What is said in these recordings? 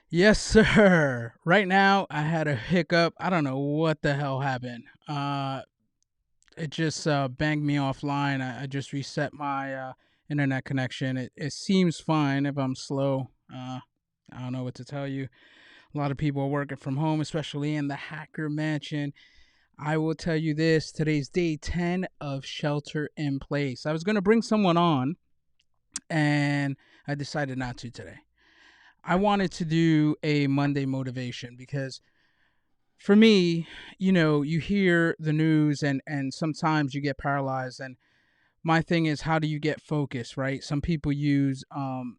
Yes, sir. Right now, I had a hiccup. I don't know what the hell happened. It just banged me offline. I just reset my internet connection. It seems fine if I'm slow. I don't know what to tell you. A lot of people are working from home, especially in the hacker mansion. I will tell you this: today's day 10 of shelter in place. I was going to bring someone on, and I decided not to today. I wanted to do a Monday motivation because for me, you hear the news and sometimes you get paralyzed. And my thing is, how do you get focused, right? Some people use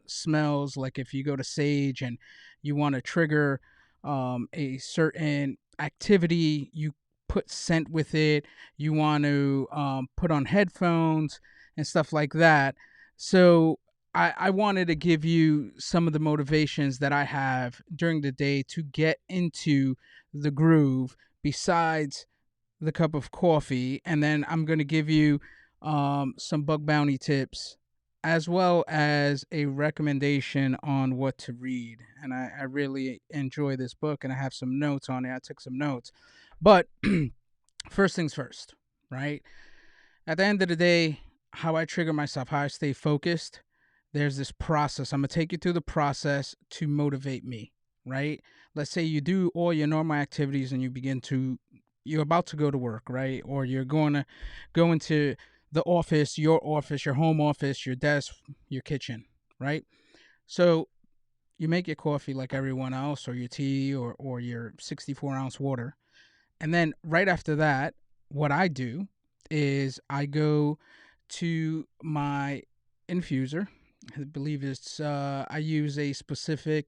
smells, like if you go to Sage and you want to trigger a certain activity, you put scent with it. You want to put on headphones and stuff like that. So I wanted to give you some of the motivations that I have during the day to get into the groove besides the cup of coffee. And then I'm going to give you some bug bounty tips as well as a recommendation on what to read. And I really enjoy this book and I have some notes on it. I took some notes. But first things first, right? At the end of the day, how I trigger myself, how I stay focused, there's this process. I'm going to take you through the process to motivate me, right? Let's say you do all your normal activities and you're about to go to work, right? Or you're going to go into the office, your home office, your desk, your kitchen, right? So you make your coffee like everyone else, or your tea, or your 64-ounce water. And then right after that, what I do is I go to my infuser. I believe I use a specific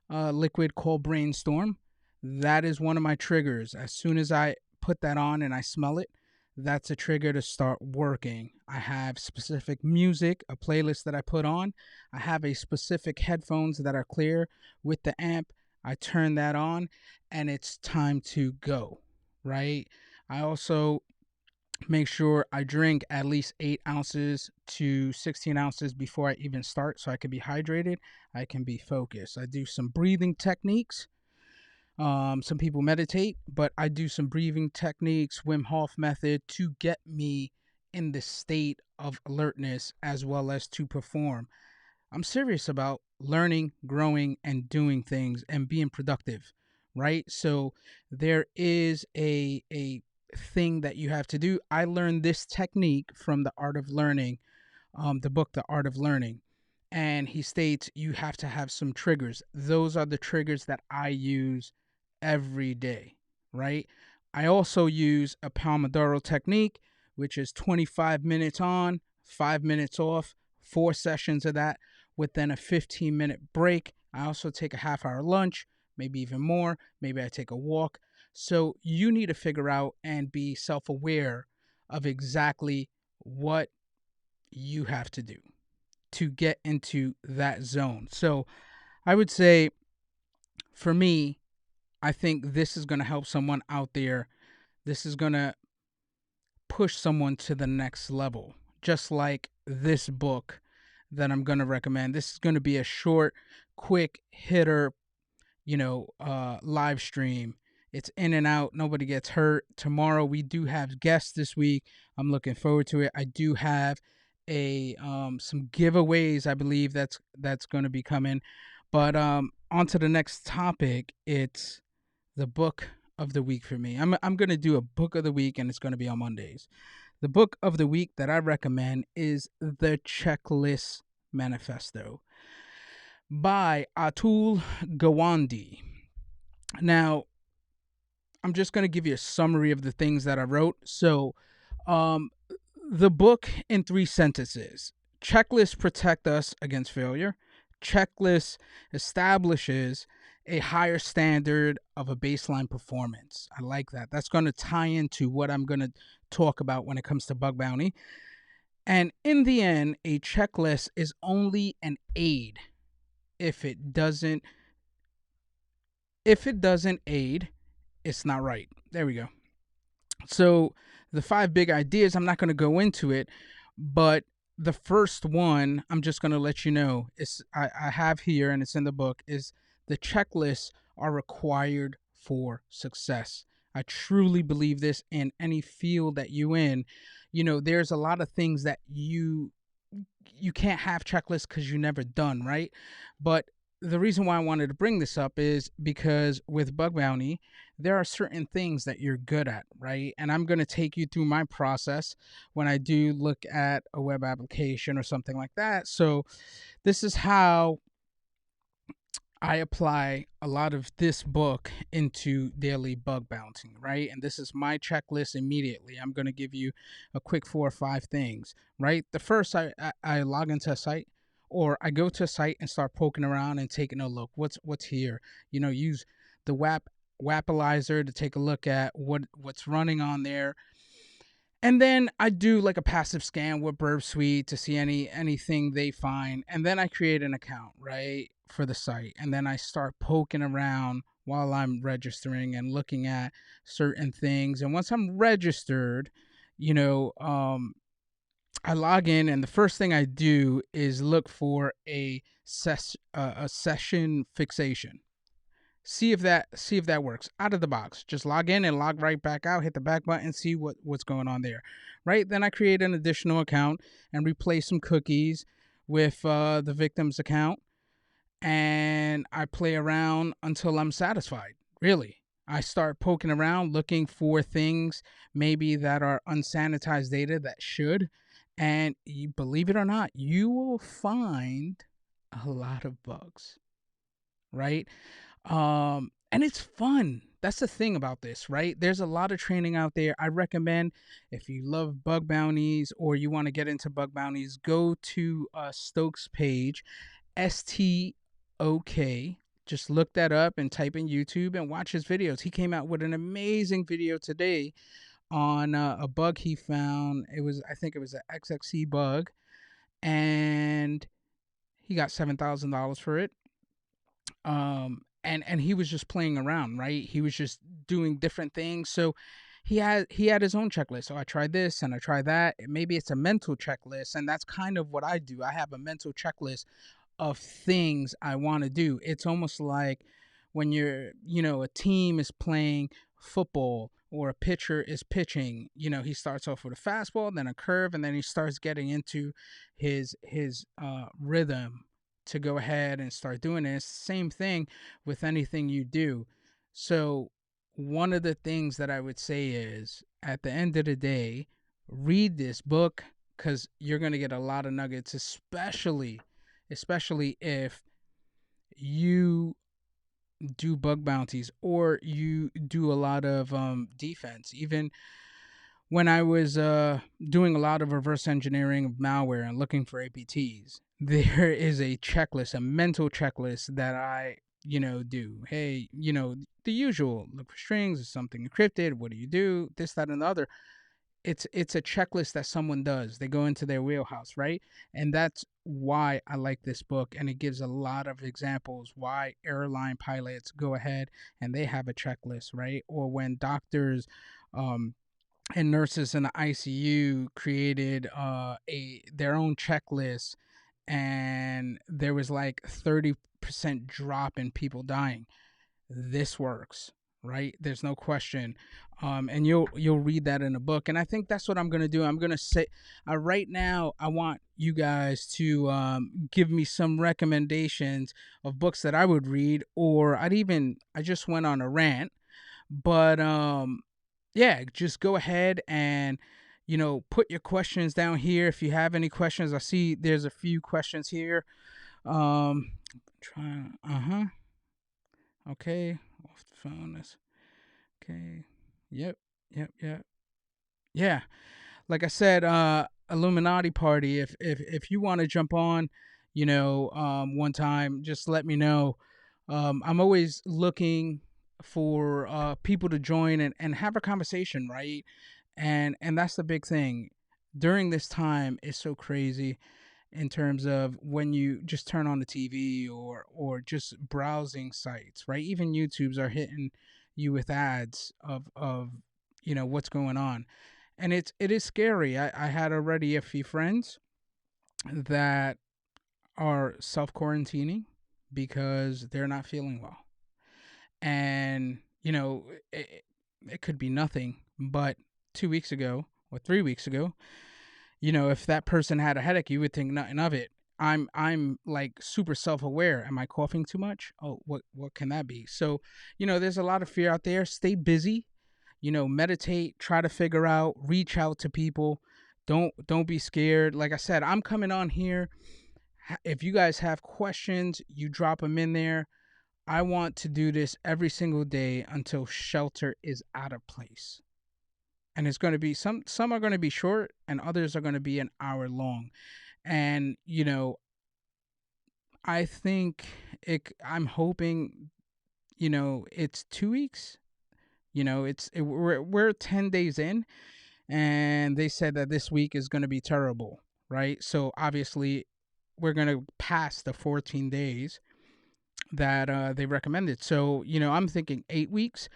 liquid called Brainstorm. That is one of my triggers. As soon as I put that on and I smell it, that's a trigger to start working. I have specific music, a playlist that I put on. I have a specific headphones that are clear with the amp. I turn that on and it's time to go, right? I also make sure I drink at least 8 ounces to 16 ounces before I even start so I can be hydrated. I can be focused. I do some breathing techniques. Some people meditate, but I do some breathing techniques, Wim Hof method, to get me in the state of alertness as well as to perform. I'm serious about learning, growing, and doing things and being productive, right? So there is a thing that you have to do. I learned this technique from The Art of Learning, the book The Art of Learning. And he states you have to have some triggers. Those are the triggers that I use every day, right? I also use a Pomodoro technique, which is 25 minutes on, 5 minutes off, 4 sessions of that with then a 15-minute break. I also take a half hour lunch, maybe even more. Maybe I take a walk. So you need to figure out and be self aware of exactly what you have to do to get into that zone. So I would say for me, I think this is going to help someone out there. This is going to push someone to the next level, just like this book that I'm going to recommend. This is going to be a short, quick hitter, live stream. It's in and out. Nobody gets hurt. Tomorrow we do have guests this week. I'm looking forward to it. I do have a some giveaways. I believe that's going to be coming. But on to the next topic. It's the book of the week for me. I'm going to do a book of the week, and it's going to be on Mondays. The book of the week that I recommend is The Checklist Manifesto by Atul Gawande. Now, I'm just going to give you a summary of the things that I wrote. So, um, the book in 3 sentences: checklists protect us against failure. Checklist establishes a higher standard of a baseline performance. I like that. That's going to tie into what I'm going to talk about when it comes to bug bounty. And in the end, a checklist is only an aid if it doesn't aid, it's not right. There we go. So the 5 big ideas, I'm not going to go into it, but the first one I'm just going to let you know is I have here, and it's in the book, is The checklists are required for success. I truly believe this in any field that you in. There's a lot of things that you can't have checklists because you never done, right? But the reason why I wanted to bring this up is because with bug bounty, there are certain things that you're good at, right? And I'm going to take you through my process when I do look at a web application or something like that. So this is how I apply a lot of this book into daily bug bouncing, right? And this is my checklist immediately. I'm going to give you a quick 4 or 5 things, right? The first, I log into a site, or I go to a site and start poking around and taking a look. What's here? Use the Wappalizer to take a look at what's running on there, and then I do like a passive scan with Burp Suite to see anything they find, and then I create an account, right, for the site, and then I start poking around while I'm registering and looking at certain things. And once I'm registered, you know, I log in, and the first thing I do is look for a session fixation. See if that works out of the box. Just log in and log right back out, hit the back button, see what's going on there, right? Then I create an additional account and replace some cookies with the victim's account, and I play around until I'm satisfied. Really, I start poking around looking for things maybe that are unsanitized data that should, and you believe it or not, you will find a lot of bugs, right? And it's fun. That's the thing about this, right? There's a lot of training out there. I recommend, if you love bug bounties or you want to get into bug bounties, go to Stokes page, STOK. Just look that up and type in YouTube and watch his videos. He came out with an amazing video today on a bug he found. I think it was an XXC bug, and he got $7,000 for it. And he was just playing around, right? He was just doing different things. So he had his own checklist. So I tried this and I tried that. Maybe it's a mental checklist, and that's kind of what I do. I have a mental checklist of things I want to do. It's almost like when a team is playing football or a pitcher is pitching. He starts off with a fastball, then a curve, and then he starts getting into his rhythm to go ahead and start doing it. It's the same thing with anything you do. So one of the things that I would say is, at the end of the day, read this book, because you're going to get a lot of nuggets, especially if you do bug bounties or you do a lot of defense. Even when I was doing a lot of reverse engineering of malware and looking for APTs, there is a checklist, a mental checklist that I do. Hey, the usual: look for strings, is something encrypted, what do you do, this, that, and the other. It's a checklist that someone does. They go into their wheelhouse, right? And that's why I like this book, and it gives a lot of examples why airline pilots go ahead and they have a checklist, right? Or when doctors and nurses in the ICU created a their own checklist, and there was like 30% drop in people dying. This works, right? There's no question. And you'll read that in a book, and I think that's what I'm gonna do. I'm gonna say, right now, I want you guys to give me some recommendations of books that I would read, or I just went on a rant, but yeah, just go ahead and put your questions down here if you have any questions. I see there's a few questions here. Try. Uh-huh. Okay. Off the phone. That's okay. Yep. Yep. Yep. Yeah. Like I said, Illuminati party. If you want to jump on, one time, just let me know. I'm always looking for people to join and have a conversation, right? And that's the big thing. During this time, it's so crazy in terms of when you just turn on the TV or just browsing sites, right? Even YouTubes are hitting you with ads of what's going on, and it is scary. I had already a few friends that are self quarantining, because they're not feeling well. And, it could be nothing, but 2 weeks ago or 3 weeks ago, if that person had a headache, you would think nothing of it. I'm like super self-aware. Am I coughing too much? Oh, what can that be? So, there's a lot of fear out there. Stay busy, meditate, try to figure out, reach out to people. Don't be scared. Like I said, I'm coming on here. If you guys have questions, you drop them in there. I want to do this every single day until shelter is out of place. And it's going to be some are going to be short and others are going to be an hour long. And I think I'm hoping it's 2 weeks. We're 10 days in, and they said that this week is going to be terrible, right? So obviously we're going to pass the 14 days that they recommended. So, I'm thinking 8 weeks.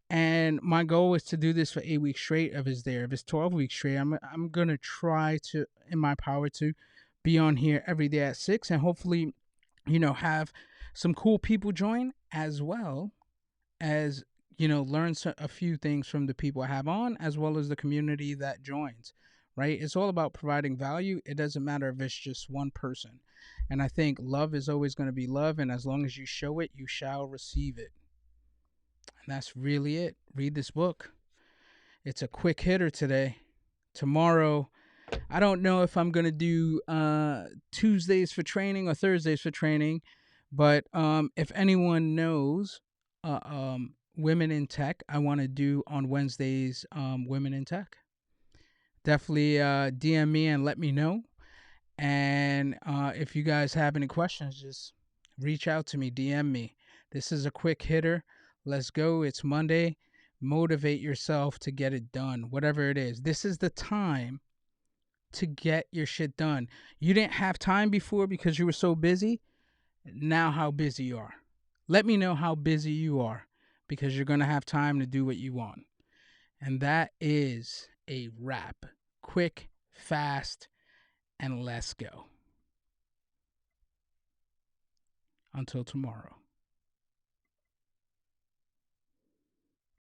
And my goal is to do this for 8 weeks straight. If it's 12 weeks straight, I'm gonna try to, in my power, to be on here every day at 6, and hopefully, have some cool people join, as well as learn a few things from the people I have on, as well as the community that joins. Right? It's all about providing value. It doesn't matter if it's just one person. And I think love is always going to be love, and as long as you show it, you shall receive it. And that's really it. Read this book. It's a quick hitter today. Tomorrow, I don't know if I'm gonna do Tuesdays for training or Thursdays for training, but if anyone knows women in tech, I want to do on Wednesdays women in tech. Definitely DM me and let me know. And if you guys have any questions, just reach out to me, DM me. This is a quick hitter. Let's go. It's Monday. Motivate yourself to get it done, whatever it is. This is the time to get your shit done. You didn't have time before because you were so busy. Now, how busy you are. Let me know how busy you are, because you're going to have time to do what you want. And that is a wrap. Quick, fast, and let's go. Until tomorrow.